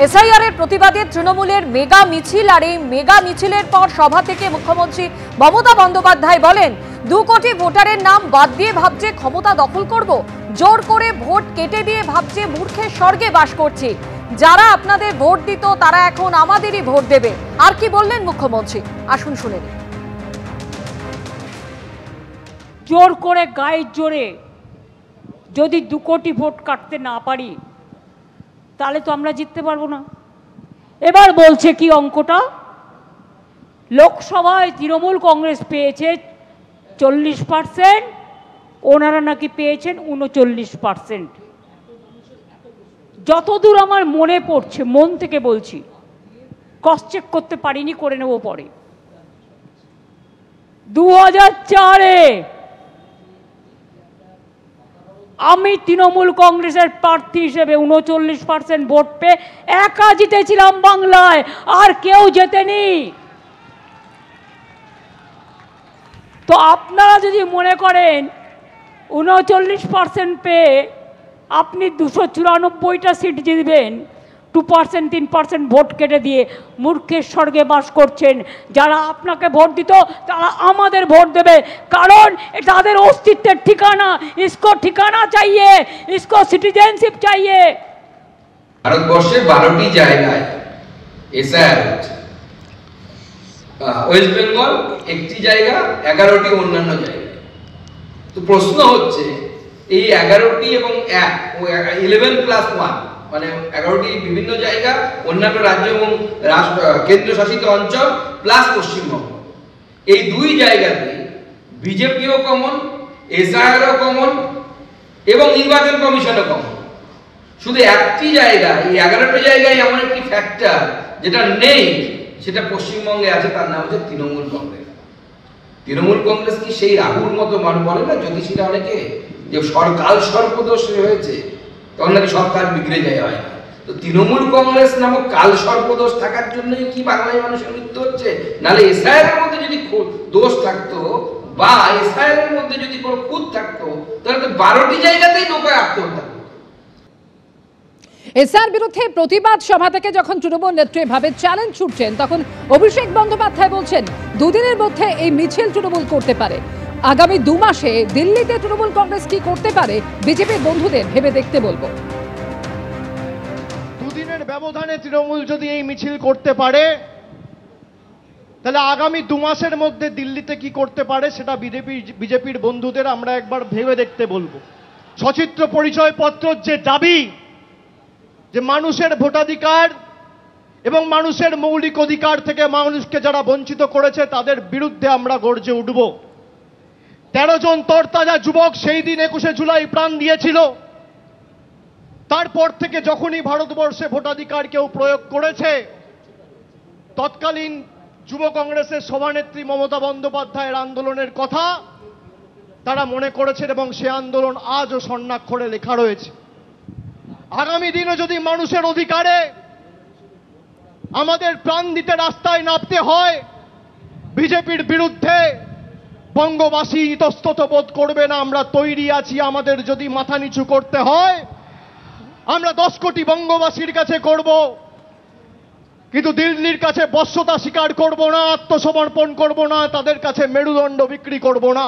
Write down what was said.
SIR এর প্রতিবাদে তৃণমূলের মেগা মিছিল, আর এই মেগা মিছিলের পর সভা থেকে মুখ্যমন্ত্রী মমতা বন্দ্যোপাধ্যায় বলেন, 2 কোটি ভোটারের নাম বাদ দিয়ে ভাবছে ক্ষমতা দখল করব, জোর করে ভোট কেটে দিয়ে ভাবছে মূর্খের স্বর্গে বাস করছি, যারা আপনাদের ভোট দিত তারা এখন আমাদেরই ভোট দেবে। আর কি বললেন মুখ্যমন্ত্রী, আসুন শুনে নিন। জোর করে গায়ের জোরে যদি 2 কোটি ভোট কাটতে না পারি তাহলে তো আমরা জিততে পারবো না। এবার বলছে কি অঙ্কটা, লোকসভায় তৃণমূল কংগ্রেস পেয়েছে 40%, ওনারা নাকি পেয়েছেন 39%। যতদূর আমার মনে পড়ছে, মন থেকে বলছি, ক্রস চেক করতে পারিনি, করে নেব পরে। 2004-এ আমি তৃণমূল কংগ্রেসের প্রার্থী হিসেবে 39% ভোট পেয়ে একা জিতেছিলাম বাংলায়, আর কেউ জেতেনি। তো আপনারা যদি মনে করেন 39% পেয়ে আপনি 294টা সিট জিতবেন, 2% 3% ভোট কেটে দিয়ে মূর্খের স্বর্গে বাস করছেন। যারা আপনাকে ভোট দিত তারা আমাদের ভোট দেবে, কারণ এটা তাদের অস্তিত্বের ঠিকানা। ইসকো ঠিকানা চাইয়ে, ইসকো সিটিজেনশিপ চাইয়ে। ভারতবর্ষে 12টি জায়গায় এসআইআর হচ্ছে, ওয়েস্ট বেঙ্গল একটি জায়গা, 11টি অন্যান্য জায়গায়। তো প্রশ্ন হচ্ছে এই 11টি এবং 11+1 মানে 11টি বিভিন্ন জায়গা, অন্যান্য রাজ্য এবং কেন্দ্রশাসিত অঞ্চল প্লাস পশ্চিমবঙ্গ, এই 2 জায়গাতে বিজেপিও কমন, এসআইআরও কমন এবং নির্বাচন কমিশনও কমন। শুধু একটি জায়গায়, এই 11টি জায়গায় এমন একটি ফ্যাক্টর যেটা নেই, সেটা পশ্চিমবঙ্গে আছে, তার নাম হচ্ছে তৃণমূল কংগ্রেস। তৃণমূল কংগ্রেস কি সেই রাহুর মতো বলে না জ্যোতিষীরা অনেকে, যে কাল সর্পদোষ হয়েছে, তখন নাকি সব কাজ বিগড়ে যায়, হয় না। তো তৃণমূল কংগ্রেস নামক কাল সর্পদোষ থাকার জন্যই কি বাংলায় মানুষের মৃত্যু হচ্ছে? নাহলে এসআইআর এর মধ্যে যদি দোষ থাকতো বা এসআইআর এর মধ্যে যদি কোনো খুঁত থাকতো, তাহলে তো 12টি জায়গাতেই নৌকায় আত্মহত্যা। এসআইআর বিরুদ্ধে প্রতিবাদ সভা থেকে যখন তৃণমূল নেত্রী ভাবে চ্যালেঞ্জ ছুটছেন, তখন অভিষেক বন্দ্যোপাধ্যায় বলছেন 2 দিনের মধ্যে এই মিছিল তৃণমূল করতে পারে। আগামী 2 মাসে দিল্লিতে তৃণমূল কংগ্রেস কি করতে পারে বিজেপির বন্ধুদের ভেবে দেখতে বলবো। 2 দিনের ব্যবধানে তৃণমূল যদি এই মিছিল করতে পারে, তাহলে আগামী 2 মাসের মধ্যে দিল্লিতে কি করতে পারে সেটা বিজেপির বন্ধুদের আমরা একবার ভেবে দেখতে বলবো। সচিত্র পরিচয়পত্রের যে দাবি, যে মানুষের ভোটাধিকার এবং মানুষের মৌলিক অধিকার থেকে মানুষকে যারা বঞ্চিত করেছে তাদের বিরুদ্ধে আমরা গর্জে উঠব। 13 জন তরতাজা যুবক সেই দিন 21শে জুলাই প্রাণ দিয়েছিল। তারপর থেকে যখনই ভারতবর্ষে ভোটাধিকার কেউ প্রয়োগ করেছে, তৎকালীন যুব কংগ্রেসের সভানেত্রী মমতা বন্দ্যোপাধ্যায়ের আন্দোলনের কথা তারা মনে করেছেন এবং সে আন্দোলন আজও স্বর্ণাক্ষরে লেখা রয়েছে। আগামী দিনে যদি মানুষের অধিকারে আমাদের প্রাণ দিতে রাস্তায় নামতে হয়, বিজেপির বিরুদ্ধে বঙ্গবাসী ইতস্তত বোধ করবে না। আমরা তৈরি আছি, আমাদের যদি মাথা নিচু করতে হয় আমরা 10 কোটি বঙ্গবাসীর কাছে করব, কিন্তু দিল্লির কাছে বশ্যতা স্বীকার করব না, আত্মসমর্পণ করব না, তাদের কাছে মেরুদণ্ড বিক্রি করব না।